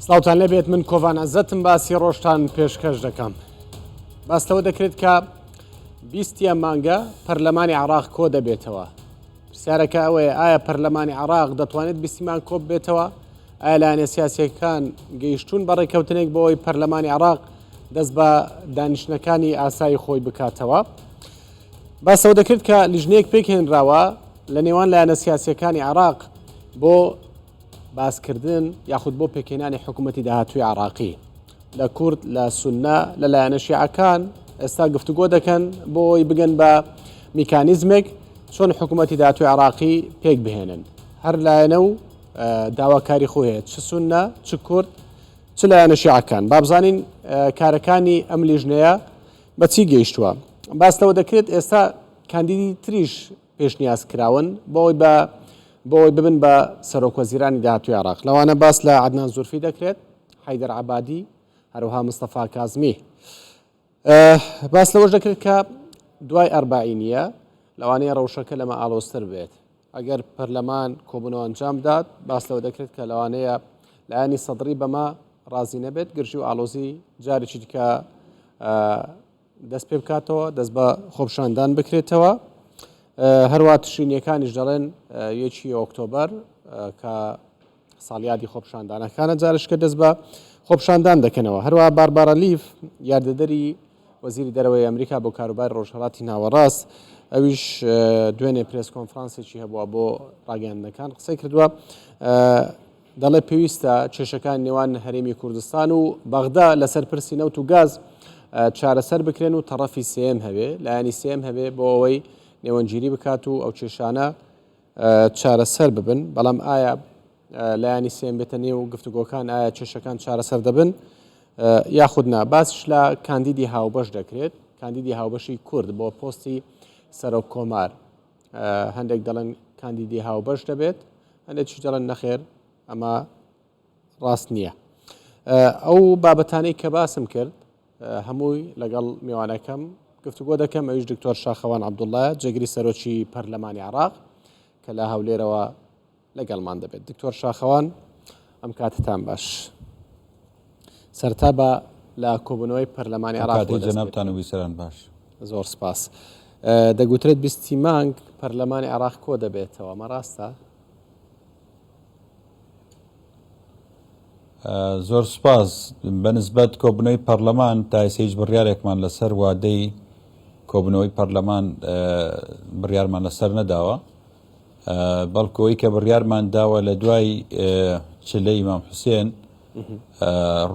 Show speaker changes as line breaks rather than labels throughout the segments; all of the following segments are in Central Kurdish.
سڵاوتان لەبێت من کۆڤان عەزەتم باسی ڕۆژتان پێشکەش دەکەم. باستەوە دەکرێت کە 20 مانگە پەرلەمانی عێراق کۆ دەبێتەوە. پرسیارەکە ئەوەیە ئایا پەرلەمانی عێراق دەتوانێت 20 مانگ کۆ ببێتەوە؟ ئایا لایەنە سیاسیەکان گەیشتون بە ڕێکەوتنێک بۆەوەی پەرلەمانی عێراق دەست بە دانیشتنەکانی ئاسایی خۆی بکاتەوە؟ باسەوە دەکرد کە لیژنەیەک پێکهێنراوە لە نێوان لایەنە سیاسیەکانی عێراق بۆ باسکردن یاخود بۆ پێکهێنانی حکوومەتی داهاتووی عێراقی لە کورد لە سونە لە لایەنە شیعەکان ئێستا گفتوگۆ دەکەن بۆی بگەن بە میکانیزمێک چۆن حکوومەتی داهاتووی عێراقی پێک بهێنن. هەر لایەنە و داواکاری خۆی هەیە، چ سونە چ کورد چ لایەنە شیعەکان. با بزانین کارەکانی ئەم لیژنەیە بەچی گەیشتووە. باستەوە دەکرێت ئێستا کاندیدی تریش پێشنیاز کراون بۆی ببن بە سەرۆکوەزیرانی داهاتووی عێراق. لەوانە باس لە عەدنان زولفی دەکرێت، حەیدەر عەبادی، هەروەها مستەفا کازمی. باس لەوەش دەکرێت کە دوای ئەربعینیە لەوانەیە ڕەوشەکە لەمە ئاڵۆزتر بێت. ئەگەر پەرلەمان کۆبوونەوە ئەنجام داد، باس لەوە دەکرێت کە لەوانەیە لایەنی سەدری بەمە ڕازی نەبێت، گرژی و ئاڵۆزی جارێکی دیکە دەست پێ بکاتەوە، دەست بە خۆپشاندان بکرێتەوە. هەروە تشرینیەکانیش دەڵێن 1 ئۆکتۆبەر کە ساڵیادی خۆپشاندانەکانە جارشکە دەست بە خۆپشاندان دەکەنەوە. هەروە باربارە لیف یاردەدەری وەزیری دەرەوەی ئەمریکا بۆ کاروباری ڕۆژهەڵاتی ناوەڕاست، ئەویش دوێنێ پرێس کۆنفرانسێکی هەبووە بۆ ڕاگەیاندنەکان قسەی کردووە، دەڵێ پێویستە کێشەکان نێوان هەرێمی کوردستان و بەغدا لەسەر پرسی نەوت و گاز چارەسەر بکرێن و تەڕەفی سێم هەبێ، لایەنی سێم هەبێ بۆ ئەوەی نێوەنگیری بکات و ئەو کێشانە چارەسەر ببن. بەڵام ئایا لایەنی سێم بێتە نێو گفتوگۆکان ئایا کێشەکان چارەسەر دەبن یاخود نا؟ باسش لە کاندیدی هاوبەش دەکرێت، کاندیدی هاوبەشی کورد بۆ پۆستی سەرۆک کۆمار. هەندێک دەڵێن کاندیدی هاوبەش دەبێت، هەندێکی دەڵێن نەخێر، ئەمە ڕاست نییە. ئەو بابەتانەی کە باسم کرد هەمووی لەگەڵ میوانەکەم گفتوگۆ دەکەم. ئەویش دکتۆر شاخەوان عەبدوڵڵایە، جێگری سەرۆکی پەرلەمانی عێراق کە لە هەولێرەوە لەگەڵمان دەبێت. دکتۆر شاخەوان، ئەم کاتتان باش. سەرتا بە لە کۆبوونەوەی پەرلەمانی عێراق
جەنابتان و ویسەران باش.
زۆر سپاس. دەگوترێت 20 مانگ پەرلەمانی عێراق کۆ دەبێتەوە، ئەمە ڕاستە؟
زۆر سپاس. بەنسبەت کۆبوونەوەی پەرلەمان تا ئێستا هیچ بڕیارێکمان لەسەر وادەی کۆبوونەوەی پەرلەمان بڕیارمان لەسەر نەداوە، بەڵکۆی کە بڕیارمان داوە لە دوای چلەی ئیمام حوسێن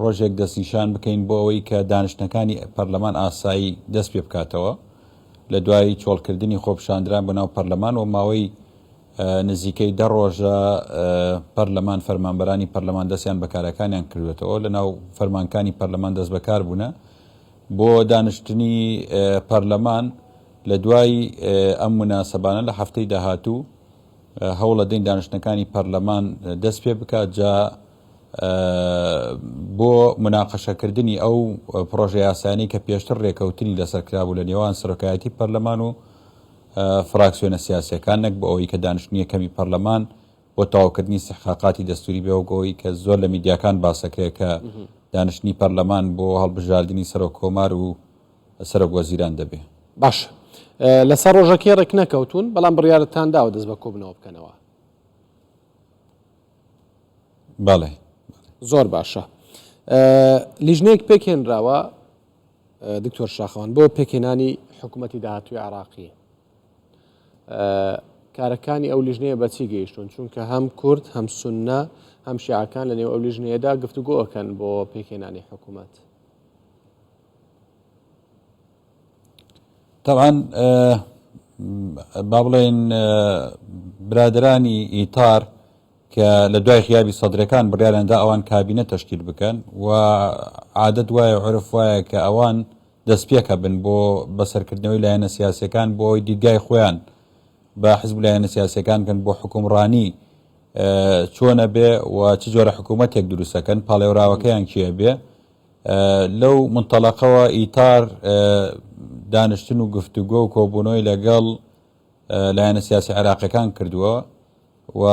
ڕۆژێک دەستنیشان بکەین بۆ ئەوەی کە دانیشتنەکانی پەرلەمان ئاسایی دەست پێ بکاتەوە لە دوای چۆڵکردنی خۆپشاندران بە ناو پەرلەمان و ماوەی نزیکەی 10 ڕۆژە پەرلەمان فەرمانبەرانی پەرلەمان دەستیان بەکارەکانیان کردوێتەوە، لە ناو فەرمانکانی پەرلەمان دەست بەکار بوونە بۆ دانیشتنی پەرلەمان. لە دوای ئەم مناسەبانە لە هەفتەی داهاتوو هەوڵە دەین دانیشتنەکانی پەرلەمان دەست پێ بکات جا بۆ مناقەشەکردنی ئەو پرۆژە یاسانی کە پێشتر ڕێکەوتنی لەسەر کرابوو لە نێوان سەرۆکایەتی پەرلەمان و فراکسیۆنە سیاسیەکان، نەک بۆ ئەوەی کە دانیشتنی یەکەمی پەرلەمان بۆ تەواوکردنی استحقاقاتی دەستوری بێوەگەوەی کە زۆر لە میدیاکان باسەکرێت کە دانیشتنی پەرلەمان بۆ هەڵبژاردننی سەرۆک کۆمار و سەرۆک وەزیران دەبێ.
باش، لەسەر ڕۆژەکەی ڕێک نەکەوتون، بەڵام بڕیارتان داوە دەست بە کۆبوونەوە بکەنەوە.
بەڵێ،
زۆر باشە. لیژنەیەک پێکهێنراوە دکتۆر شاخەوان بۆ پێکهێنانی حکوومەتی داهاتووی عێراقی. کارەکانی ئەو لیژنەیە بەچی گەیشتون؟ چونکە هەم کورد هەم سونە هەم شیعەکان لە نێو ئەو لیژنەیەدا گفتوگۆ ئەکەن بۆ پێکهێنانی حکوومەت.
طبعا با بڵێن برادرانی ئیتار کە لە دوای خیابی سەدرەکان بڕیاراندا ئەوان کابینە تەشکیل بکەن و عادەت وایە عرف وایە کە ئەوان دەست پێکە بن بۆ بەسەرکردنەوەی لایەنە سیاسیەکان بۆ ئەوی دیدگای خۆیان بە حزب لایەنە سیاسیەکان کەن بۆ حکومڕانی چۆنە بێ و چ جۆرە حکوومەتێک دروستەکەن، پاڵێوراوەکەیان کێ بێ. لەو منتەڵەقەوە ئیتار دانیشتن و گفتوگۆ و کۆبوونەوەی لەگەڵ لایەنە سیاسی عێراقیەکان کردووە و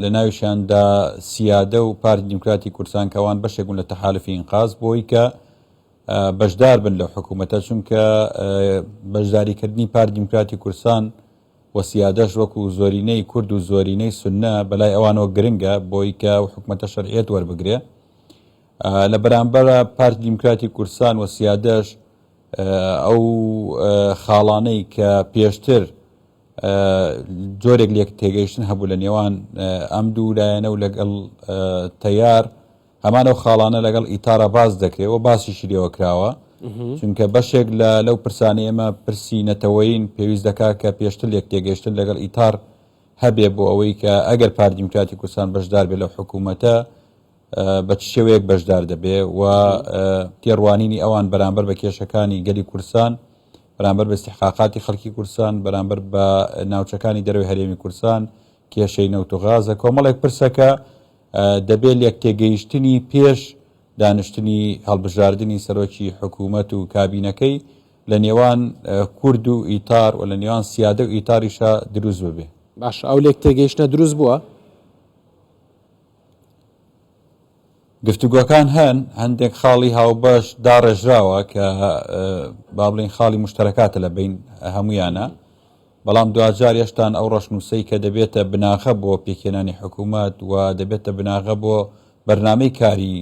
لە ناویشیاندا سیادە و پارتی دیموکراتی کوردستان کەوان بەشێک بوون لە تەحالفی ئینقاز بۆی کە بەشدار بن لە حکوومەتە، چونکە بەشداریکردنی پارتی دیموکراتی کوردستان و سیادەش وەکو زۆرینەی کورد و زۆرینەی سونە بەلای ئەوانەوە گرنگە بۆی کە حکوومەتە شەرعیەت وەربگرێ. لە بەرامبەرە پارتی دیموکراتی کوردستان و سیادەش ئەو خاڵانەی کە پێشتر جۆرێک لێک تێگەیشتن هەبوو لە نێوان ئەم دوو لایەنە و لەگەڵ تەیار، هەمان ئەو خاڵانە لەگەڵ ئیتارە باز دەکرێت و باسی شیرەوە کراوە، چونکە بەشێک لەو پرسانی ئێمە پرسی نەتەوەین پێویست دەکات کە پێشتر لێک تێگەیشتن لەگەڵ ئیتار هەبێ بۆ ئەوەی کە ئەگەر پارتی دیموکراتی کوردستان بەشدار بێت لە حکوومەتە بە چ شێوەیەک بەشدار دەبێ و تێڕوانینی ئەوان بەرامبەر بە کێشەکانی گەلی کوردستان، بەرامبەر بە استحقاقاتی خەڵکی کوردستان، بەرامبەر بە ناوچەکانی دەروی هەرێمی کوردستان، کێشەی نەوت و غازە، کۆمەڵێک پرسەکە دەبێت لێک تێگەیشتنی پێش دانیشتنی هەڵبژاردننی سەرۆکی حکوومەت و کابینەکەی لە نێوان کورد و ئیتار و لە نێوان سیادە و ئیتاریشە دروست ببێ.
باش ئەو لێک تێگەیشتنە دروست بووە؟
گفتوگۆکان هەندێک خاڵی هاوبەش داڕێژراوە کە با بڵێن خاڵی مشتەرەکاتە لە بین هەمویانە، بەڵام دوجار هێشتان ئەو ڕەشنووسەی کە دەبێتە بناغە بۆ پێکێنانی حکوومەت و دەبێتە بناغە بۆ بەرنامەی کاری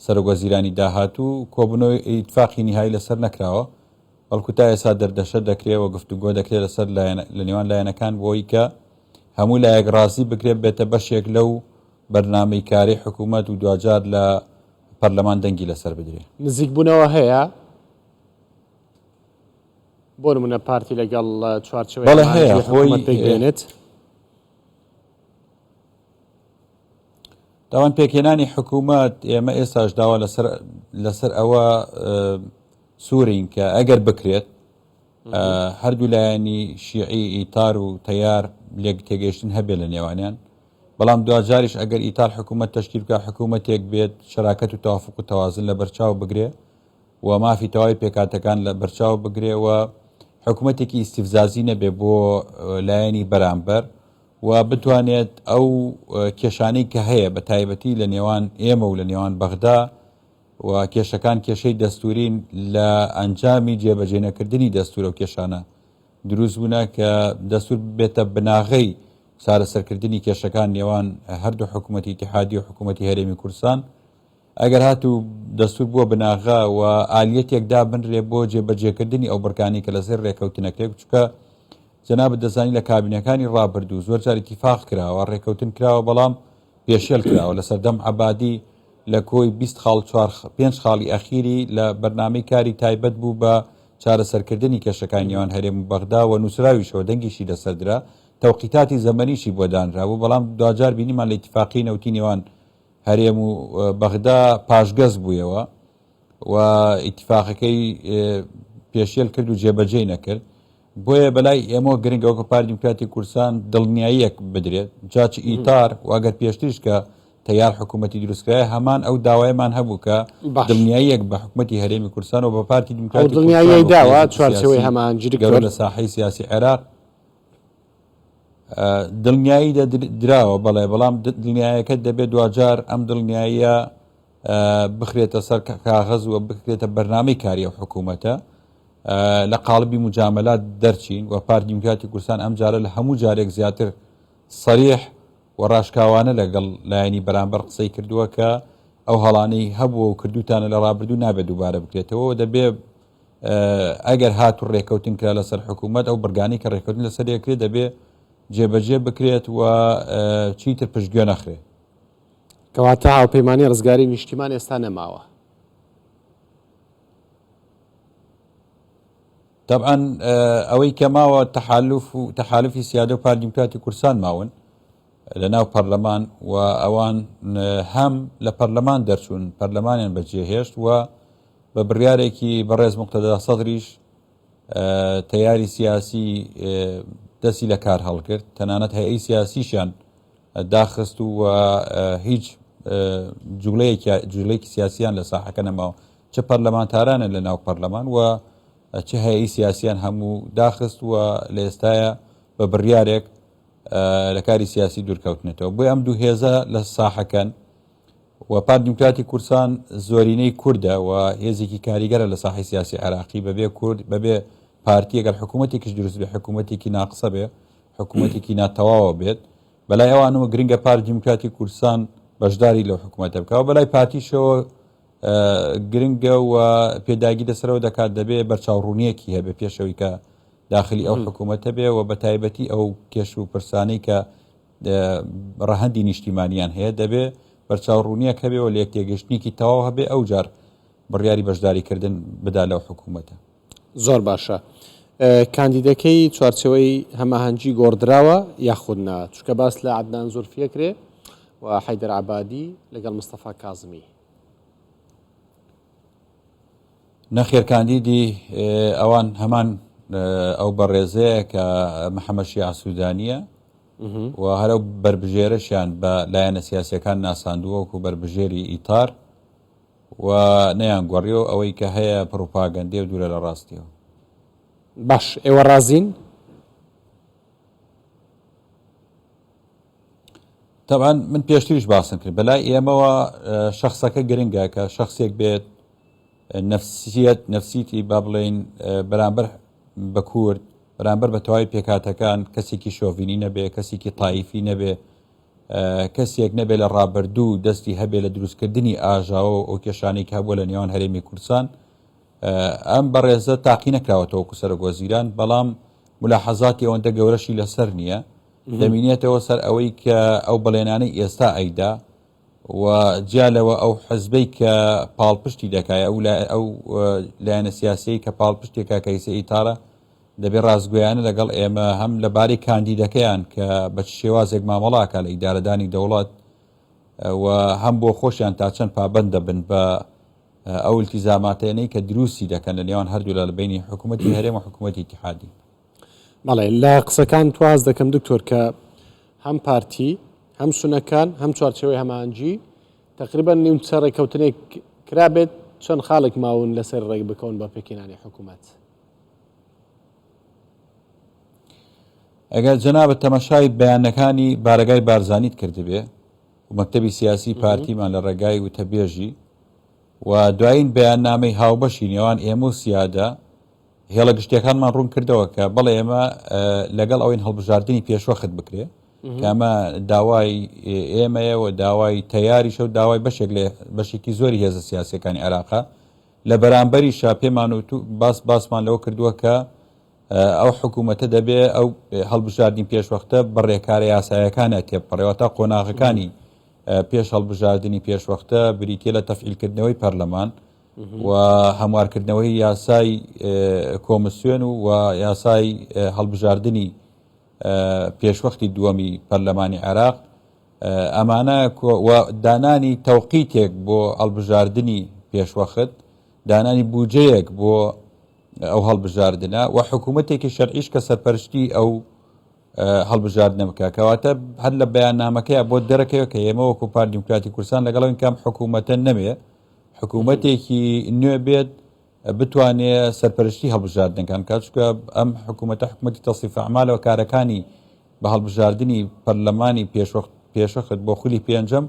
سەرۆکوەزیرانی داهاتوو کۆبوونەوەی ئیتفاقی نهایی لەسەر نەکراوە، بەڵکو تا ئێستا دەردەشە دەکرێت و گفتوگۆ دەکرێت لەسەر لە نێوان لایەنەکان بۆی کە هەموو لایەک ڕازی بکرێت بێتە بەشێک لەو بەرنامەی کاری حکوومەت و دوجار لە پەرلەمان دەنگی لەسەر بدرێت.
نزیک بوونەوە هەیە بۆ نمونە پارتی لەگەڵ چوارچێوەی حکوومەت پێکدێنێت.
داوان پێکێنانی حکوومەت ئێمە ئێستاش داوا لەسەر ئەوە سوورین کە ئەگەر بکرێت هەردوو لایەنی شیعی ئیتار و تەیار لێک تێگەیشتن هەبێ لە نێوانیان، بەڵام دوجاریش ئەگەر ئیتار حکوومەت تەشکیل بکە حکوومەتێک بێت شەراکەت و تەوافق و تەوازن لە بەرچاو بگرێ و مافی تەواوی پێکاتەکان لە بەرچاو بگرێ و حکوومەتێکی ئیستیفزازی نەبێ بۆ لایەنی بەرامبەر و بتوانێت ئەو کێشانەی کە هەیە بە تایبەتی لە نێوان ئێمە و لە نێوان بەغدا و کێشەکان کێشەی دەستورین لە ئەنجامی جێبەجێنەکردنی دەستور و کێشانە دروست بوونە کە دەستور بێتە بناغەی چارەسەرکردنی کێشەکان نێوان هەردوو حکوومەتی ئیتیحادی و حکوومەتی هەرێمی کوردستان. ئەگەر هاتوو دەستور بووە بناغا و ئالیەتێکدا بنرێ بۆ جێبەجێکردنی ئەو بەرکانی کە لەسەر ڕێکەوتنەکەی چکە جەنابەت دەزانی لە کابینەکانی ڕابردوو زۆر جار ئیتیفاق کراوە، ڕێکەوتن کراوە، بەڵام پێشێل کراوە لە سەردەم عەبادی لە کۆی 20 خاڵ 5 خاڵی ئەخیری لە بەرنامەی کاری تایبەت بوو بە چارەسەرکردنی کێشەکانی نێوان هەرێم و بەغدا و نووسراویشەوە دەنگیشی لەسەردرا، تەوقیتاتی زەمەنیشی بۆ دانرابوو، بەڵام دوجار بینیمان لە ئیتیفاقی نەوتی نێوان هەرێم و بەغدا پاشگەز بوویەوە و ئیتیفاقەکەی پێشێل کرد و جێبەجێ نەکرد. بۆیە بەلای ئێمە گرنگەوە کە پارتی دیموکراتی کوردستان دڵنیاییەک بدرێت جاچ ئیتار و ئەگەر پێشتریش کە تەیار حکوومەتی دروستکرایە هەمان ئەو داوایمان هەبوو کە دڵنیاییەک بە حکوومەتی هەرێمی کوردستان و بە پارتی دیموکراتی
دڵنیایی داوە چوارچێوەی هەمانگیری
گەورە لە ساحەی سیاسی عێراق دڵنیایی دراوە بەڵێ، بەڵام دڵنیایەکە دەبێت دوجار ئەم دڵنیاییە بخرێتە سەر کاغەز و بکرێتە بەرنامەی کاری ئەو حکوومەتە لە قاڵبی مجاملات دەرچین و پارتی دیموکراتی کوردستان ئەم جارە لە هەموو جارێک زیاتر سەریح و ڕاشکاوانە لەگەڵ لایەنی بەرامبەر قسەی کردووە کە ئەو هەڵانەی هەبووە و کردوتانە لە ڕابردوو نابێت دووبارە بکرێتەوە، دەبێت ئەگەر هاتوو ڕێکەوتن کرا لەسەر حکوومەت ئەو بەرگانی کە ڕێکەوتن لەسەر یەکرێت دەبێت جێبەجێ بکرێت و چیتر پشتگوێ نەخرێت.
کەواتە هاوپەیمانی ڕزگاری نیشتیمان ئێستا نەماوە.
طبعا ئەوەی کە ماوە تەحالفی سیادە و پارتی دیموکراتی کوردستان ماون لە ناو پەرلەمان و ئەوان هەم لە پەرلەمان دەرچوون پەرلەمانیان بەجێهێشت و بە بڕیارێکی بەڕێز موقتەدا سەدریش تەیاری سیاسی دەستی لە کار هەڵکرد، تەنانەت هەیئەی سیاسیشیان داخست و هیچ جوڵەیەکی سیاسیان لە ساحەکە نەماوە، چه پەرلەمانتارانە لە ناو پەرلەمان و چه هەیئەی سیاسیان هەموو داخست و لە ئێستایە بە بڕیارێک لە کاری سیاسی دوورکەوتنێتەوە بۆی ئەم دوو هێزە لە ساحەکەن و پارتی دیموکراتی کورسان زۆرینەی کووردە و هێزێکی کاریگەرە لە ساحی سیاسی عراقی بەبێ کورد بەبێ پارتی ئەگەر حکوومەتێکیش دروست بێ حکوومەتێکی ناقسە بێ حکوومەتێکی ناتەواوە بێت بەلای ئەوانەوە گرنگە پارتی دیموکراتی کورسان بەشداری لەو حکوومەتە بکەوە بەلای پارتیشەوە گرنگە و پێداگی دەسەرەوە دەکات دەبێ بەرچاوڕوونیەکی هەبێ پێشەوەی کە داخلی ئەو حکوومەتە بێ و بە تایبەتی ئەو کێش و پرسانەی کە ڕەهەندی نیشتیمانیان هەیە دەبێ بەرچاوڕوونیەک هەبێ و لە یەکتێگەشتنێکی تەواو هەبێ ئەو جار بڕیاری بەشداریکردن بدا لەو حکوومەتە.
زۆر باشە. کاندیدەکەی چوارچەوەی هەماهەنگی گۆڕدراوە یاخودنا چکە باس لە عەدنان زولفیە کرێ و حەیدەر عەبادی لەگەڵ مستەفا کازمی.
نەخێر کاندیدی ئەوان هەمان ئەو بەڕێزەیە کە محەممەد شیع سوودانیە و هەرو بربژێرەشیان بە لایەنە سیاسەکان ناساندووە وەکو بربژێری ئیتار و نەیان گۆڕیەوە ئەوەی کە هەیە پروپاگەندێ و دوورە لە ڕاستیەوە.
باش ئێوە ڕازین؟
طبعا من پێشتریش باسم کرد بەلای ئێمەوە شخصەکە گرنگە کە شخصێک بێت نفسیتی با بڵێن بەرامبەر بە کورد بەرامبەر بە تەواوی پێکاتەکان کەسێکی شۆڤینی نەبێ کەسێکی تایفی نەبێ کەسێک نەبێ لە ڕابردوو دەستی هەبێ لە دروستکردنی ئاژاوە ئەو کێشانێک هەبووە لە نێوان هەرێمی کوردستان ئەم بەڕێزە تاقی نەکراوەتەوە کوسەرگۆزیران بەڵام ملاحەزاتی ئەوەندە گەورەشی لەسەر نییە دەمینێتەوە سەر ئەوەی کە ئەو بەڵێنانەی ئێستا ئەیدا و جیالەوە ئەو حزبەی کە پاڵپشتی دەکای ئەو لایەنە سیاسی کە پاڵپشتێکا کەیسە ئیتارە دەبێت ڕازگویانە لەگەڵ ئێمە هەم لەبارەی کاندیدەکەیان کە بە شێوازێک مامەڵاکە لە ئیدارەدانی دەوڵات و هەم بۆ خۆشیان تا چەند پابەند دەبن بە ئەو التیزاماتێنەی کە دروستی دەکەن لە نێوان هەردوو لە بینی حکوومەتی هەرێم و حکوومەتی اتحادی.
بەڵێ لە قسەکان تواز دەکەم دکتۆر کە هەم پارتی هەم سونەکان هەم چوارچەوەی هەمانجی تقریبا نیمچە ڕێکەوتنێک کرابێت چەند خاڵێک ماون لەسەر ڕێک بکەون بە پێکێنانی حکوومەت.
ئەگەر جەنابە تەمەشای بەیانەکانی بارگای بارزانیت کردبێ و مەکتەبی سیاسی پارتیمان لە ڕێگای وتەبێژی و دوایین بەیاننامەی هاوبەشی نێوان ئێمە و سیادا هێڵە گشتەکانمان ڕوون کردەوە کە بەڵێ ئێمە لەگەڵ ئەوەی هەڵبژاردننی پێشوەخت بکرێ کەمە داوای ئێمەیە و داوای تەیاریشە و داوای بەشێک لە بەشێکی زۆری هێزە سیاسەکانی عێراقا لە بەرامبەری شاپێمان و باسمان لەوە کردووە کە ئەو حکوومەتە دەبێ ئەو هەڵبژاردننی پێشوەختە بەڕێکارە یاسایەکانە تێپەڕێەوە تا قۆناغەکانی پێش هەڵبژاردننی پێشوەختە بریتە لە تەفعیلکردنەوەی پەرلەمان و هەموارکردنەوەی یاسای کۆمسیۆن و یاسای هەڵبژاردننی پێشوەختی دووەمی پەرلەمانی عێراق ئەمانە دانانی تەوقیتێک بۆ هەڵبژاردننی پێشوەخت دانانی بودجەیەک بۆ ئەو هەڵبژاردنە و حکوومەتێکی شەرعیش کە سەرپەرشتی ئەو هەڵبژاردنە بکە کەواتە هەر لە بەیاننامەکەیە بۆ دەرەکەوە کە ئێمە وەکو پارتی دیموکراتی کوردستان لەگەڵ کام حکوومەتە نەمێ حکوومەتێکی نوێ بێت بتوانێت سەرپەرشتی هەڵبژاردنەکان کات چکە ئەم حکوومەتە حکوومەتی تەصیف ئەعمالەوە کارەکانی بە هەڵبژاردننی پەرلەمانی پێشوەخت بۆ خولی پێنجەم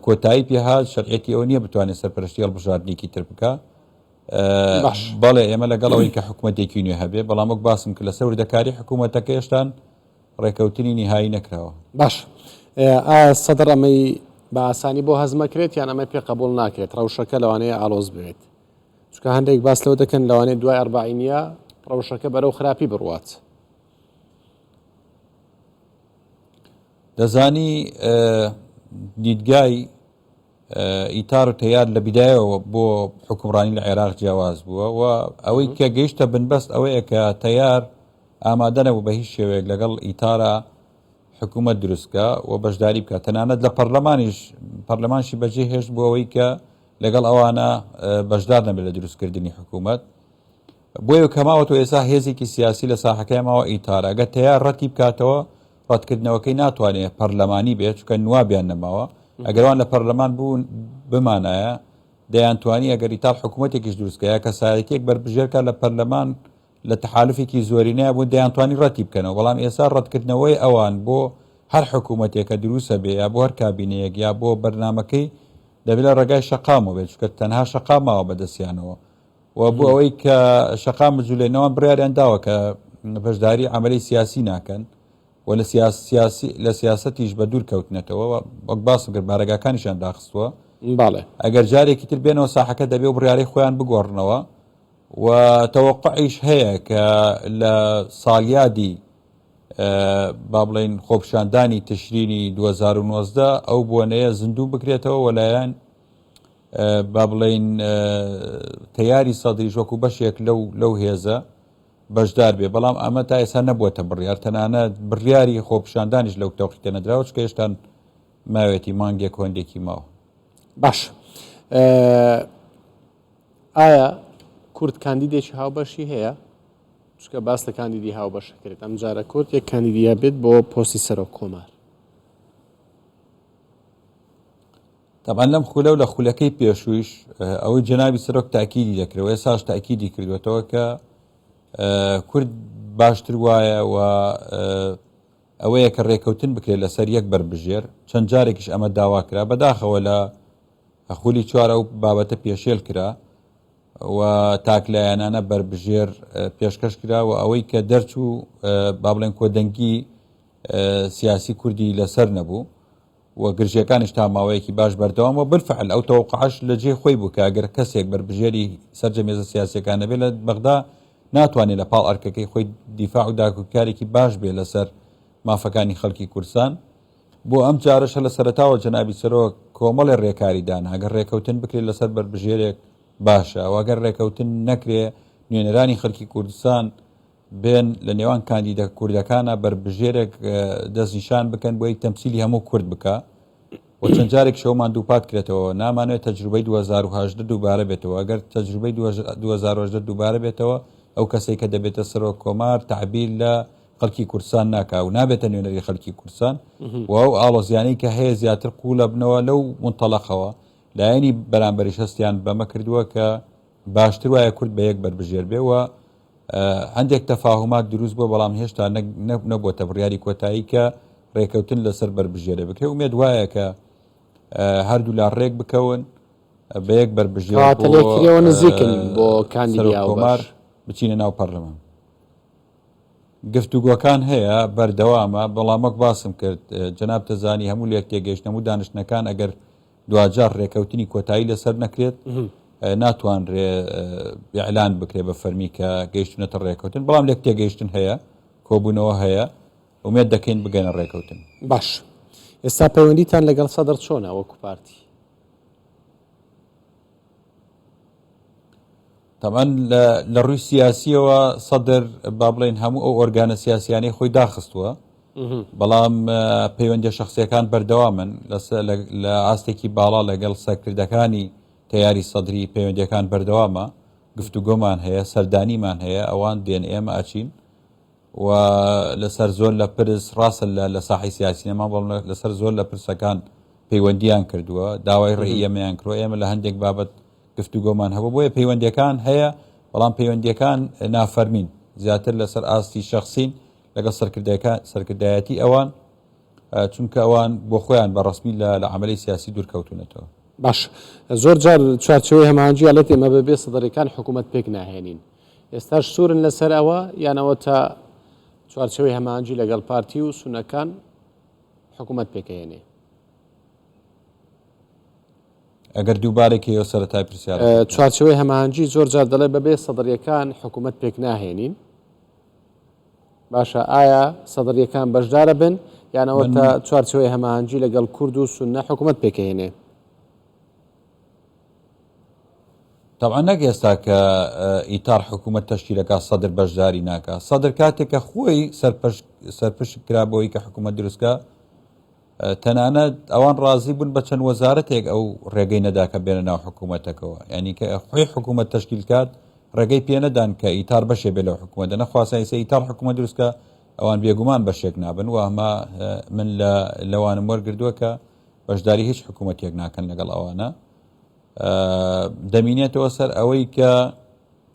کۆتایی پێهات شەرعەتی ئەوە نییە بتوانێت سەرپەرشتی هەڵبژاردنێکی تر بکە بەڵێ ئێمە لەگەڵەوەی کە حکوومەتێکی نوێ هەبێ بەڵام وەک باسم کرد لە سەوردەکاری حکوومەتەکە هێشتان ڕێکەوتنی نهایی نەکراوە.
باش سەدر ئەمەی بە ئاسانی بۆ هەزمەکرێت یان ئەمە پێ قبول ناکرێت ڕەوشەکە لەوانەیە ئالۆز بێت چکە هەندێک باس لەوە دەکەن لەوانەیە دوای ئەربعینیە ڕەوشەکە بەرەو خراپی بڕوات.
دەزانی دیدگای ئیتار و تەیار لە بیدایەوە بۆ حکومڕانی لە عێراق جیاواز بووە و ئەوەی کە گەیشتە بنبەست ئەوەیە کە تەیار ئامادە نەبوو بە هیچ شێوەیەک لەگەڵ ئیتارە حکوومەت دروستکە و بەشداری بکە تەنانەت لە پەرلەمانشی بەجێ هێشت بوو ئەوەی کە لەگەڵ ئەوانە بەشدار نەبێت لە دروستکردنی حکوومەت بۆیە کەماوە تۆ ئێستا هێزێکی سیاسی لە ساحەکەی ماوە ئیتارە ئەگەر تەیار ڕەتی بکاتەوە ڕەتکردنەوەکەی ناتوانێت پەرلەمانی بێت چکە نوابیان نەماوە ئەگەروان لە پەرلەمان بوون بمانایە دەیانتوانی ئەگەر ئیتار حکوومەتێکیش دروستکە یا کەسایەتێک بربژێرکە لە پەرلەمان لە تەحالفێکی زۆرینەیە بوو دەیانتوانی ڕەتی بکەنەوە بەڵام ئێستا ڕەتکردنەوەی ئەوان بۆ هەر حکوومەتێکە دروستە بێ یا بۆ هەر کابینەیەک یا بۆ بەرنمەکەی دەبێت لە ڕێگای شەقامەوە بێت چکە تەنها شەقاماوە بەدەستیانەوە و بۆ ئەوەی کە شەقام بجولێنەوە بڕیاریان داوە کە بەشداری عملی سیاسی ناکەن و لە سیاسەتیش بە دوور کەوتنێتەوە وەک باسم کرد بارەگاکانیشان داخستووە ئەگەر جارێکی تر بێنەوە ساحەکە دەبێ و بڕیاری خۆیان بگۆڕنەوە و تەوەقعیش هەیە کە لە ساڵیادی با بڵێن خۆپشاندانی تشرینی 2019 ئەو بۆنەیە زیندوو بکرێتەوە وەلایەن با بڵێن تەیاری سەدریش وەکو بەشێک لەو هێزە بەشدار بێ بەڵام ئەمە تا ئێستا نەبووەتە بڕیار تەنانەت بڕیاری خۆپشاندانیش لەو تەوقیتە نەدراوە چکە هێشتا ماوێتی مانگێک هەندێکی ماوە
باش ئایا کورد کاندیدێکی هاوبەشی هەیە چکە باس لە کاندیدی هاوبەشەکرێت ئەم جارە کورد یەک کاندیدیا بێت بۆ پۆستی سەرۆک کۆمار
طبعا لەم خولە و لە خولەکەی پێشوویش ئەوەی جەنابی سەرۆک تاکیدی دەکرێت ئێساش تاکیدی کردوێتەوە کە کورد باشتر وایە و ئەوەیە کە ڕێکەوتن بکرێت لەسەر یەک بربژێر چەند جارێکیش ئەمە داواکرا بەداخەوە لە خولی چوارە و بابەتە پێشێل کرا و تاکلایەنانە بربژێر پێشکەش کرا و ئەوەی کە دەرچوو با بڵێن کۆدەنگی سیاسی کوردی لەسەر نەبوو و گرژیەکانیش تا ماوەیەکی باش بەردەوام و بالفعل ئەو تەوقعش لە جێ خۆی بوو کە ئەگەر کەسێک بربژێری سەرجەمێزە سیاسیەکانە بێت لە بەغدا ناتوانێت لە پاڵ ئەرکەکەی خۆی دیفاع و داکوکارێکی باش بێت لەسەر مافەکانی خەڵکی کوردستان بۆ ئەم جارەشە لە سەرەتاوە جەنابی سەرۆک کۆمەڵی ڕێکاریدان ئەگەر ڕێکەوتن بکرێت لەسەر بربژێرێک باشە ئەگەر ڕێکەوتن نەکرێ نوێنەرانی خەڵکی کوردستان بێن لە نێوان کاندیدە کوردەکانە بربژێرێک دەستنیشان بکەن بۆی تەمسیلی هەموو کورد بکە و چەند جارێک شەومان دووپات کرێتەوە نامانوێت تەجروبەی 2010 دووبارە بێتەوە ئەگەر تەجروبەی 2010 دووبارە بێتەوە ئەو کەسێک کە دەبێتە سەرۆک کۆمار تعبیر لە خەڵکی کوردستان ناکا و نابێتە نوێنەری خەڵکی کوردستان و ئەو ئاڵۆزیانەی کە هەیە زیاتر قوڵە بنەوە لەو منتەڵەقەوە لایەنی بەرامبەری شەستیان بەمە کردووە کە باشتر وایە کورد بە یەک بربژێر بێ و هەندێک تەفاهمات دروست بووە بەڵام هێشتا نەبووەتە بڕیاری کۆتایی کە ڕێکەوتن لەسەر بربژێرە بکرێ ومێد وایە کە هەردوو لا ڕێک بکەون بە یەک بربژێرەوە
نزیکن بۆ کاندیدی
کۆمار بچینە ناو پەرلەمان گفتوگۆکان هەیە بەردەوامە بەڵام وەک باسم کرد جەناب تەزانی هەموو لێک تێگەیشتن هەموو دانیشتنەکان ئەگەر دوجار ڕێکەوتنی کۆتایی لەسەر نەکرێت ناتوانرێ ئیعلان بکرێ بە فەرمی کە گەیشتونەتە ڕێکەوتن بەڵام لێک تێگەیشتن هەیە کۆبوونەوە هەیە ومێت دەکەین بگەنە ڕێکەوتن
باش ئێستا پەیوەندیتان لەگەڵ سەدر چۆنە وەکو پارتی
تەمان لە ڕووی سیاسیەوە سەدر با بڵێن هەموو ئەو ئۆرگانە سیاسیانەی خۆی داخستووە بەڵام پەیوەندی شخصیەکان بەردەوامن لە ئاستێکی باڵا لەگەڵ سەرکردەکانی تیاری سەدری پەیوەندیەکان بەردەوامە گفتوگۆمان هەیە سەردانیمان هەیە ئەوان دێن ئێمە ئاچین و لەسەر زۆر لە پرس ڕاستە لە ساحی سیاسی نەما بەڵام لەسەر زۆر لە پرسەکان پەیوەندیان کردووە داوای ڕێی ئێمەیان کردووە ئێمە لە هەندێک بابەت گفتوگۆمان هەبوو بۆیە پەیوەندیەکان هەیە بەڵام پەیوەندیەکان نافەرمین زیاتر لەسەر ئاستی شەخسین لەگەڵ سەرکردایەتی ئەوان چونکە ئەوان بۆ خۆیان بە ڕسمی لە عملی سیاسی دوورکەوتونەتەوە
باش زۆر جار چوارچەوەی هەمانجی ئەڵێت ئێمە بەبێ سەدەرەکان حکوومەت پێک ناهێنین ئێستاش سوورن لەسەر ئەوە یانەوە تا چوارچەوەی هەمانجی لەگەڵ پارتی و سونەکان حکوومەت پێکەهێنێ
ئەگەر دووبارێکی سەرەتای پرسیار
چوارچەوەی هەمانجی زۆر جار دەڵێ بەبێ سەدەریەکان حکوومەت پێک ناهێنین باشە ئایا سەدەریەکان بەشدارە بن یانەوە تا چوارچەوەی هەمانجی لەگەڵ کورد و سونە حکوومەت پێکەهێنێ
طبعا نەک ئێستا کە ئیتار حکوومەت تەشکیلەکە سەدر بەشداری ناکە سەدر کاتێکە خۆی سەرپشت کرا بۆی کە حکوومەت دروستکە تەنانەت ئەوان ڕازی بوون بە چەند وەزارەتێک ئەو ڕێگەی نەداکە بێنە ناو حکوومەتەکەەوە ینی کە خۆی حکوومەت تەشکیلکات ڕێگەی پێ نەدان کە ئیتار بەشێ بێ لەو حکوومەتە نەخواسایسە ئیتار حکوومەت دروستکە ئەوان بێگومان بەشێک نابن و ئەمە من لەوانم وەرگردووە کە بەشداری هیچ حکوومەتێک ناکەن لەگەڵ ئەوانە دەمینێتەوە سەر ئەوەی کە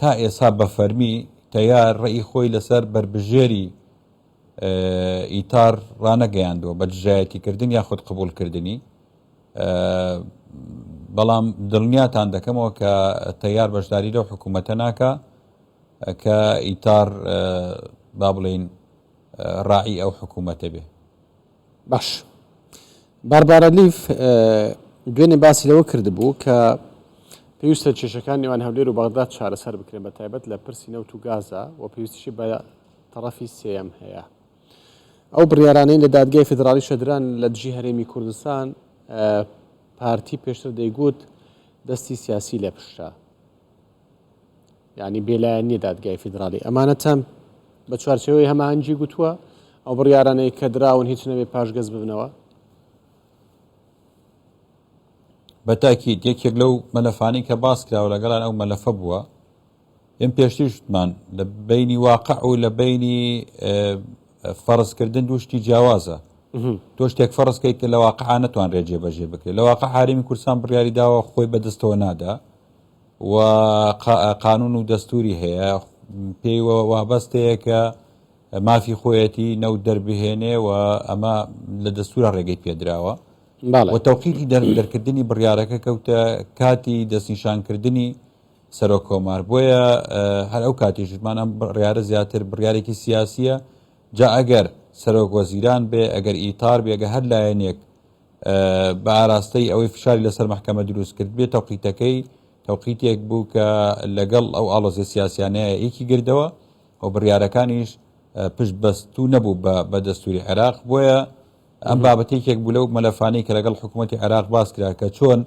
تا ئێستا بە فەرمی تەیار ڕێی خۆی لەسەر بربژێری ئیتار ڕانەگەیاندووە بە دژایەتیکردن یاخود قبولکردنی بەڵام دڵنیاتان دەکەمەوە کە تەیار بەشداری لەو حکوومەتە ناکە کە ئیتار با بڵێن ڕاعی ئەو حکوومەتە بێ.
باش باربارە لیف دوێنێ باسی لەوە کردبوو کە پێویستە کێشەکان نێوان هەولێر و بەغداد چارەسەر بکرێن بە تایبەت لە پرسی نەوت و گازە و پێویستیشی بە تەڕەفی سێەم هەیە. ئەو بڕیارانەی لە دادگای فیدراڵی شەدران لە دژی هەرێمی کوردستان پارتی پێشتر دەیگوت دەستی سیاسی لێ پشتە، یعنی بێلایەن نیە دادگای فیدراڵی ئەمانەتەم بە چوارچەوەی هەماهەنگی گوتووە ئەو بڕیارانەی کە دراون هیچ نەبێ پاشگەز ببنەوە.
بەتاکید یەکێک لەو مەلەفانی کە باس کراوە لەگەڵان ئەو مەلەفە بووە ئێم پێشتر شتمان لە بینی واقع و لە بینی فەرزکردن دوو شتی جیاوازە. تۆ شتێک فەرزکەیت کە لە واقع نەتوان ڕێجێ بەژێ بکرێت. لە واقع هەرێمی کوردستان بڕیاری داوە خۆی بەدەستەوە نادا و قانون و دەستوری هەیە پێی وابەستەیە کە مافی خۆیەتی نەوت دەربهێنێ و ئەمە لە دەستورە ڕێگەی پێدراوە و تەوقیتی دەرکردنی بڕیارەکە کەوتە کاتی دەستنیشانکردنی سەرۆک کۆمار. بۆیە هەر ئەو کاتیشمان ئەم بڕیارە زیاتر بڕیارێکی سیاسیە. جا ئەگەر سەرۆک وەزیران بێ ئەگەر ئیتار بێ ئەگە هەر لایەنێک بە ئاراستەی ئەوەی فشاری لەسەر محکەمە دروست کرد بێ تەوقیتەکەی تەوقیتێک بوو کە لەگەڵ ئەو ئاڵۆزیە سیاسیانەیە ئێکی گردەوە و بڕیارەکانیش پشت بەستوو نەبوو بە دەستوری عێراق. بۆیە ئەم بابەتێکێک بوو لەو مەلەفانەی کە لەگەڵ حکوومەتی عێراق باس کرا کە چۆن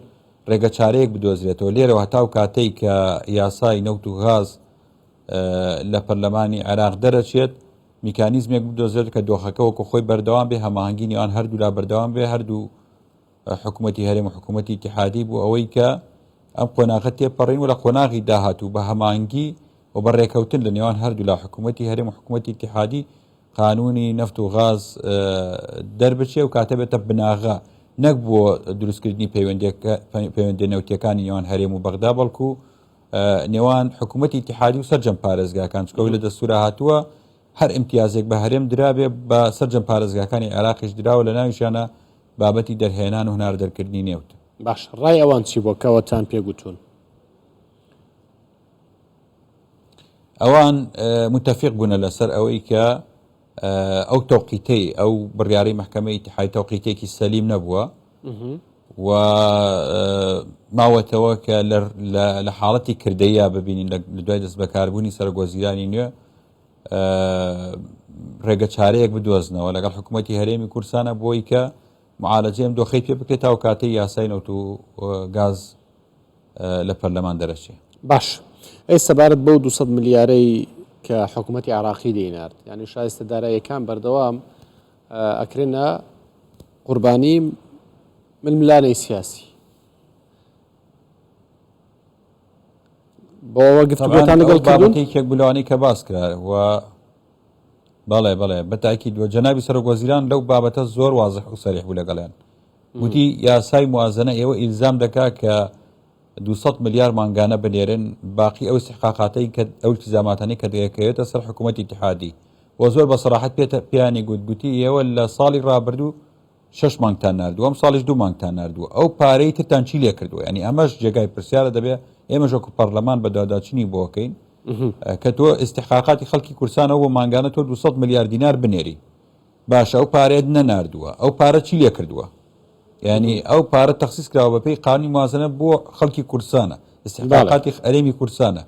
ڕێگە چارەیەک بدۆزرێتەوە. لێرەوە هەتاو کاتەی کە یاسای نەوت و غاز لە پەرلەمانی عێراق دەرەچێت میکانیزمێک بدۆزرێت کە دۆخەکە وەکو خۆی بەردەوام بێ، هەماهەنگی نێوان هەردوو لا بەردەوام بێ، هەردوو حکوومەتی هەرێم و حکوومەتی ئیتیحادی بوو ئەوەی کە ئەم قۆناغە تێپەڕین و لە قۆناغی داهاتوو بە هەماهەنگی و بە ڕێکەوتن لە نێوان هەردوو لا حکوومەتی هەرێم و حکوومەتی ئیتیحادی قانونی نەفت و غاز دەربچێ و کاتە بێتە بناغە نەک بۆ دروستکردنی پەیوەندی نەوتیەکانی نێوان هەرێم و بەغدا بەڵکو نێوان حکوومەتی ئیتیحادی و سەرجەم پارێزگاکان چکەوەی لە دەستورە هاتووە هەر ئیمتیازێک بە هەرێم درابێ بە سەرجەم پارێزگاکانی عێراقیش دراوە لە ناویشانە بابەتی دەرهێنان و هونار دەرکردنی نێوت.
باش ڕای ئەوان چی بۆ کەوەتان پێگوتون؟
ئەوان متفق بوونە لەسەر ئەوەی کە ئەو تەوقیتەی ئەو بڕیارەی محکەمەی ئیتیحادی تەوقیتێکی سەلیم نەبووە و ماوەتەوە کە لە حاڵەتی کردەیە ببینین لە دوای دەست بەکاربوونی سەرۆکوەزیرانی نوێ ڕێگە چارەیەک بدۆزنەوە لەگەڵ حکوومەتی هەرێمی کوردستانە بۆی کە معالەجەم دۆخەی پێ بکرێت تا و کاتەی یاسای نەوت و گاز لە پەرلەمان دەرەچێ.
باش ئێستا بارەت بەو 200 ملیارەی کە حکوومەتی عێراقی دەینارد، یعنی شایستە داراییەکان بەردەوام ئەکرێنە قوربانی ململانەی سیاسی. بۆ ئەوە گفتگۆتان لەگەڵ
بابەتێکێک بولەوانی کە باس کرا و بەڵێ بەتاکید وە جەنابی سەرۆکوەزیران لەو بابەتە زۆر وازح و سەریح بوو لەگەڵیان. گوتی یاسای موازنە ئێوە ئیلزام دەکا کە 200 ملیار مانگانە بنێرن باقی ئەو استحقاقاتەی کە ئەو التزاماتانەی کە دەکەوێتە سەر حکوومەتی ئیتیحادی و زۆر بە سەراحەت پێیانی گوتی ئێوە لە ساڵی ڕابردوو 6 مانگتان ناردووە، ئەم ساڵیش 2 مانگتان ناردووە، ئەو پارەی ترتان چی لێ کردووە؟ ینی ئەمەش جێگای پرسیارە دەبێت ئێمەش وەکو پەرلەمان بە داداچنی بۆکەین کە تۆ استحقاقاتی خەڵکی کوردستانەوە بۆ مانگانە تۆ 200 ملیار دینار بنێری، باشە ئەو پارەیە نەناردووە، ئەو پارە چی لێ کردووە؟ یعنی ئەو پارە تەخسیس کراوە بەپێی قانونی موازنە بۆ خەڵکی کوردستانە، استحقاقاتی هەرێمی کوردستانە،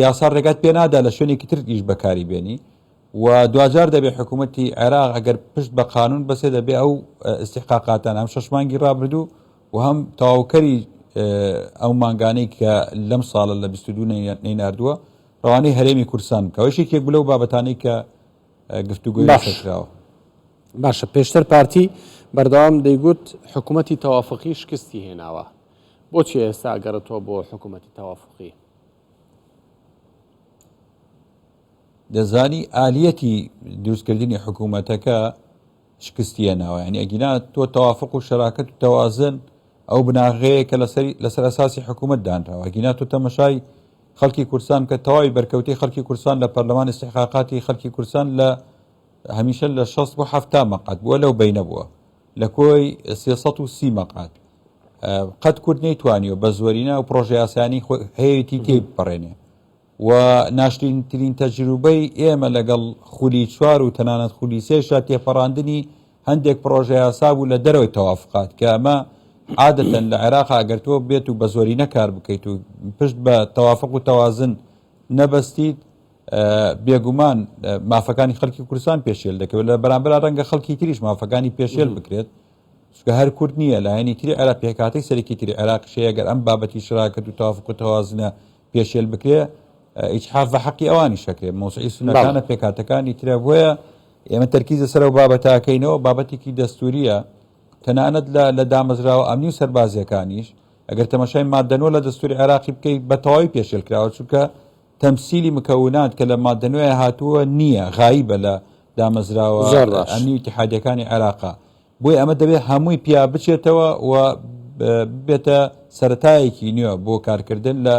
یاسا ڕێگات پێ نادا لە شوێنێکی تر ئیش بەکاری بێنی و دوجار دەبێت حکوومەتی عێراق ئەگەر پشت بە قانون بەسێ دەبێت ئەو استحقاقاتان هەم 6 مانگی ڕابردوو و هەم تەواوکەری ئەو مانگانەی کە لەم ساڵە لە 22 نەیناردووە ڕەوانەی هەرێمی کوردستان بکەوەشێکێک بلەو بابەتانەی کە گفتوگۆی لەسەرکراوە.
باشە پێشتر پارتی بەردەوام دەیگوت حکوومەتی تەوافقی شکستی هێناوە، بۆچی ئێستا ئەگەڕێتەوە بۆ حکوومەتی تەوافقی؟
دەزانی ئالیەتی دروستکردنی حکوومەتەکە شکستیە ناوە، ینی ئەگینا تۆ تەوافق و شەراکەت و تەوازن ئەو بناغەیە کە لەسەر ئەساسی حکوومەت دانراوە، ئەگینا تۆ تەمەشای خەڵکی کوردستان کە تەواوی بەرکەوتی خەڵکی کوردستان لە پەرلەمان استحقاقاتی خەڵکی کوردستان لە هەمیشە لە 6 بۆ 7 مەقعد بووە لەو بینە بووە لە کۆی 330 مەقعد قەت کورد نەیتوانیوە بە زۆرینە و پرۆژه یاسانی هەیەتی تێی بپەڕێنێ و ناشرینترین تەجروبەی ئێمە لەگەڵ خولی 4 و تەنانەت خولی 3 تێپەڕاندنی هەندێک پرۆژه یاسا بوو لە دەرەوەی تەوافقات کە ئەمە عادەتەن لە عێراق ئەگەر تۆ بێت و بە زۆرینە کار بکەیت و پشت بە تەوافق و تەوازن نەبەستیت بێگومان مافەکانی خەڵکی کوردستان پێشێل دەکەوێت لە بەرامبەر ڕەنگە خەڵکی تریش مافەکانی پێشێل بکرێت چونکە هەر کورد نییە لە هەینی تری عێراق پێکاتەی سەرەکی تری عێراقیشەیە ئەگەر ئەم بابەتی شراکەت و تەوافق و تەوازنە پێشێل بکرێ ئیجحاف بە حەقی ئەوانی شەکرێت مۆسعی سونەکانە پێکاتەکانی ترە بۆیە ئێمە تەرکیزە سەر و بابەتاکەینەوە بابەتێکی دەستوریە تەنانەت لە دامەزراوە ئەمنی و سەربازیەکانیش ئەگەر تەماشای مادەنەوە لە دەستوری عێراقی بکەیت بە تەواوی پێشێل کراوە چونکە تەمسیلی مکەونات کە لە مادەنوێ هاتووە نییە غایبە لە دامەزراوە ئەمنی اتحادیەکانی عێراقا بۆی ئەمە دەبێت هەمووی پیا بچێتەوە و بێتە سەرەتایەکی نوێ بۆ کارکردن لە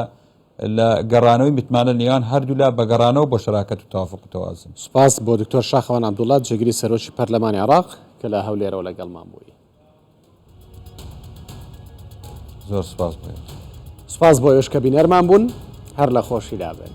گەڕانەوەی متمانە نێوان هەردوولا بە گەڕانەوە بۆ شەراکەت و تەوافق و تەوازن.
سوپاس بۆ دکتۆر شاخەوان عەبدوڵڵات جێگیری سەرۆکی پەرلەمانی عێراق کە لە هەولێرەوە لەگەڵمان بووی.
زۆر سوپاس
سوپاس بۆ ئێوەش کە بینەرمان بوون هەر لە خۆشی لابن.